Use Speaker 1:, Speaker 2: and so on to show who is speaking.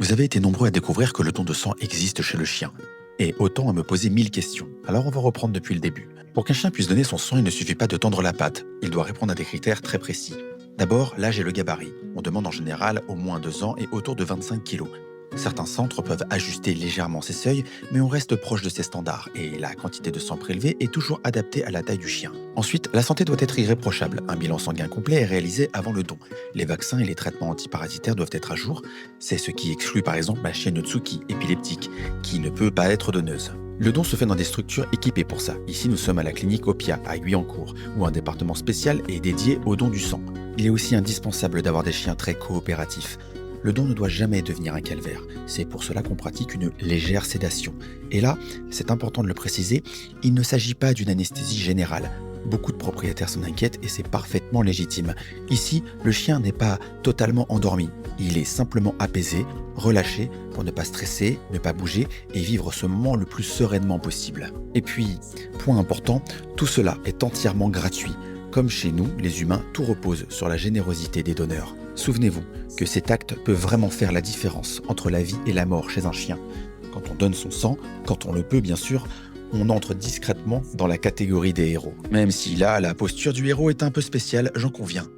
Speaker 1: Vous avez été nombreux à découvrir que le don de sang existe chez le chien. Et autant à me poser 1000 questions. Alors on va reprendre depuis le début. Pour qu'un chien puisse donner son sang, il ne suffit pas de tendre la patte. Il doit répondre à des critères très précis. D'abord, l'âge et le gabarit. On demande en général au moins 2 ans et autour de 25 kilos. Certains centres peuvent ajuster légèrement ces seuils, mais on reste proche de ces standards et la quantité de sang prélevé est toujours adaptée à la taille du chien. Ensuite, la santé doit être irréprochable. Un bilan sanguin complet est réalisé avant le don. Les vaccins et les traitements antiparasitaires doivent être à jour. C'est ce qui exclut par exemple ma chienne Tsuki, épileptique, qui ne peut pas être donneuse. Le don se fait dans des structures équipées pour ça. Ici, nous sommes à la clinique Opia, à Guyancourt, où un département spécial est dédié au don du sang. Il est aussi indispensable d'avoir des chiens très coopératifs. Le don ne doit jamais devenir un calvaire. C'est pour cela qu'on pratique une légère sédation. Et là, c'est important de le préciser, il ne s'agit pas d'une anesthésie générale. Beaucoup de propriétaires s'en inquiètent et c'est parfaitement légitime. Ici, le chien n'est pas totalement endormi. Il est simplement apaisé, relâché pour ne pas stresser, ne pas bouger et vivre ce moment le plus sereinement possible. Et puis, point important, tout cela est entièrement gratuit. Comme chez nous, les humains, tout repose sur la générosité des donneurs. Souvenez-vous que cet acte peut vraiment faire la différence entre la vie et la mort chez un chien. Quand on donne son sang, quand on le peut bien sûr, on entre discrètement dans la catégorie des héros. Même si là, la posture du héros est un peu spéciale, j'en conviens.